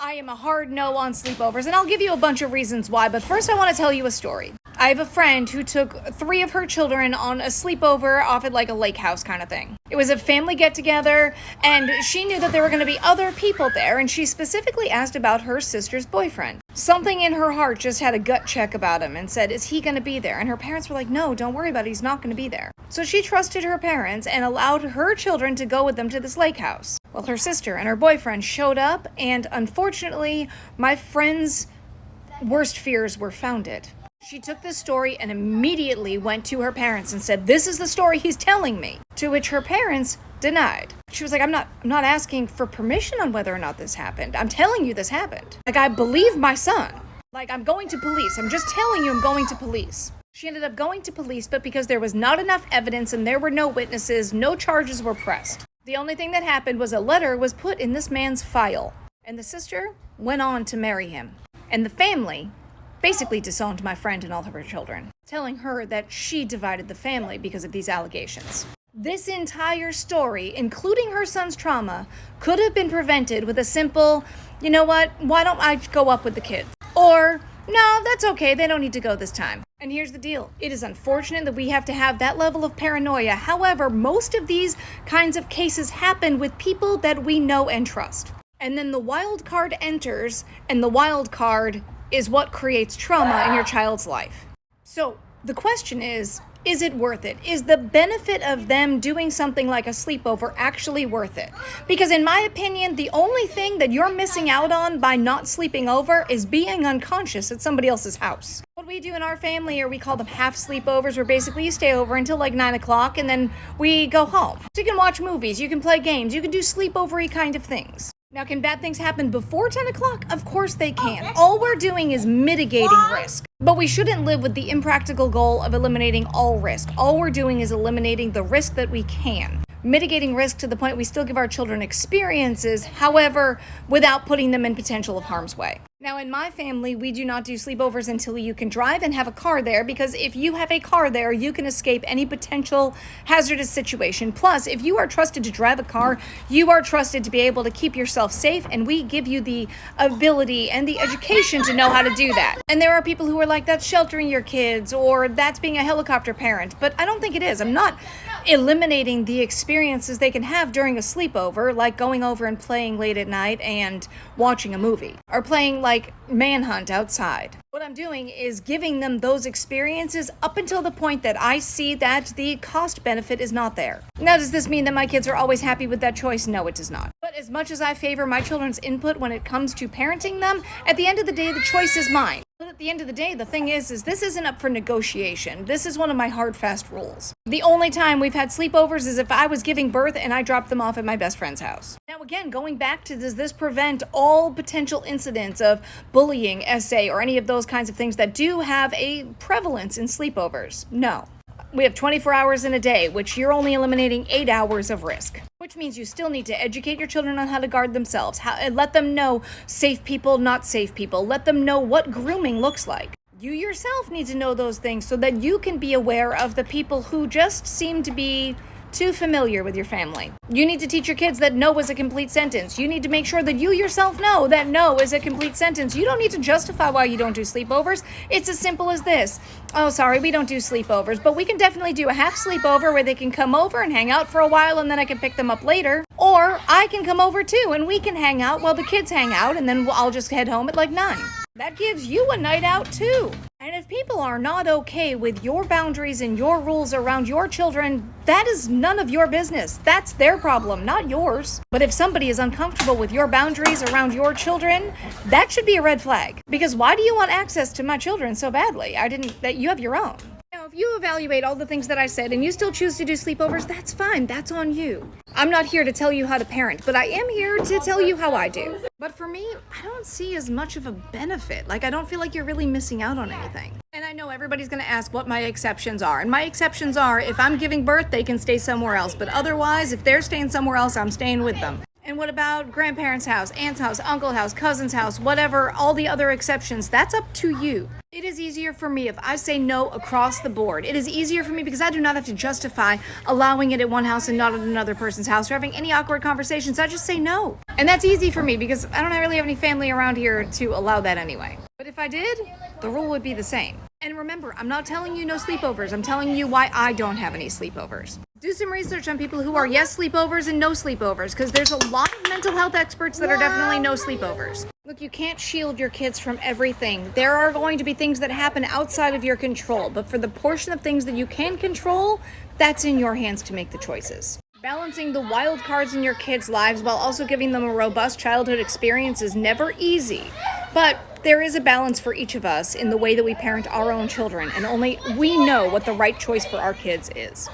I am a hard no on sleepovers, and I'll give you a bunch of reasons why, but first I want to tell you a story. I have a friend who took 3 of her children on a sleepover off at like a lake house kind of thing. It was a family get-together, and she knew that there were going to be other people there, and she specifically asked about her sister's boyfriend. Something in her heart just had a gut check about him and said, is he going to be there? And her parents were like, no, don't worry about it, he's not going to be there. So she trusted her parents and allowed her children to go with them to this lake house. Well, her sister and her boyfriend showed up, and unfortunately, my friend's worst fears were founded. She took this story and immediately went to her parents and said, this is the story he's telling me, to which her parents denied. She was like, I'm not asking for permission on whether or not this happened. I'm telling you this happened. Like, I believe my son. Like, I'm going to police. I'm just telling you I'm going to police. She ended up going to police, but because there was not enough evidence and there were no witnesses, no charges were pressed. The only thing that happened was a letter was put in this man's file, and the sister went on to marry him. And the family basically disowned my friend and all of her children, telling her that she divided the family because of these allegations. This entire story, including her son's trauma, could have been prevented with a simple, you know what, why don't I go up with the kids? Or, no, that's okay, they don't need to go this time. And here's the deal. It is unfortunate that we have to have that level of paranoia. However, most of these kinds of cases happen with people that we know and trust. And then the wild card enters, and the wild card is what creates trauma in your child's life. So the question is it worth it? Is the benefit of them doing something like a sleepover actually worth it? Because in my opinion, the only thing that you're missing out on by not sleeping over is being unconscious at somebody else's house. What we do in our family, or we call them half sleepovers, where basically you stay over until like 9 o'clock and then we go home. So you can watch movies, you can play games, you can do sleepover-y kind of things. Now, can bad things happen before 10 o'clock? Of course they can. All we're doing is mitigating risk. But we shouldn't live with the impractical goal of eliminating all risk. All we're doing is eliminating the risk that we can. Mitigating risk to the point we still give our children experiences, however, without putting them in potential of harm's way. Now, in my family, we do not do sleepovers until you can drive and have a car there, because if you have a car there, you can escape any potential hazardous situation. Plus, if you are trusted to drive a car, you are trusted to be able to keep yourself safe, and we give you the ability and the education to know how to do that. And there are people who are like, that's sheltering your kids, or that's being a helicopter parent, but I don't think it is. I'm not eliminating the experiences they can have during a sleepover, like going over and playing late at night and watching a movie, or playing like Manhunt outside. What I'm doing is giving them those experiences up until the point that I see that the cost benefit is not there. Now, does this mean that my kids are always happy with that choice? No, it does not. But as much as I favor my children's input when it comes to parenting them, at the end of the day, the choice is mine. But at the end of the day, the thing is this isn't up for negotiation. This is one of my hard, fast rules. The only time we've had sleepovers is if I was giving birth and I dropped them off at my best friend's house. Now, again, going back to, does this prevent all potential incidents of bullying, SA, or any of those kinds of things that do have a prevalence in sleepovers? No. We have 24 hours in a day, which you're only eliminating 8 hours of risk. Which means you still need to educate your children on how to guard themselves, and let them know safe people, not safe people. Let them know what grooming looks like. You yourself need to know those things so that you can be aware of the people who just seem to be too familiar with your family. You need to teach your kids that no is a complete sentence. You need to make sure that you yourself know that no is a complete sentence. You don't need to justify why you don't do sleepovers. It's as simple as this. Oh, sorry, we don't do sleepovers, but we can definitely do a half sleepover where they can come over and hang out for a while and then I can pick them up later. Or I can come over too and we can hang out while the kids hang out, and then I'll just head home at like 9. That gives you a night out too. And if people are not okay with your boundaries and your rules around your children, that is none of your business. That's their problem, not yours. But if somebody is uncomfortable with your boundaries around your children, that should be a red flag. Because why do you want access to my children so badly? That you have your own. Now, if you evaluate all the things that I said and you still choose to do sleepovers, that's fine. That's on you. I'm not here to tell you how to parent, but I am here to tell you how I do. But for me, I don't see as much of a benefit. Like, I don't feel like you're really missing out on anything. And I know everybody's going to ask what my exceptions are. And my exceptions are, if I'm giving birth, they can stay somewhere else. But otherwise, if they're staying somewhere else, I'm staying with them. And what about grandparents' house, aunt's house, uncle's house, cousin's house, whatever, all the other exceptions? That's up to you. It is easier for me if I say no across the board. It is easier for me because I do not have to justify allowing it at one house and not at another person's house or having any awkward conversations. I just say no. And that's easy for me because I don't really have any family around here to allow that anyway. But if I did, the rule would be the same. And remember, I'm not telling you no sleepovers. I'm telling you why I don't have any sleepovers. Do some research on people who are yes sleepovers and no sleepovers, because there's a lot of mental health experts that are definitely no sleepovers. Look, you can't shield your kids from everything. There are going to be things that happen outside of your control, but for the portion of things that you can control, that's in your hands to make the choices. Balancing the wild cards in your kids' lives while also giving them a robust childhood experience is never easy, but there is a balance for each of us in the way that we parent our own children, and only we know what the right choice for our kids is.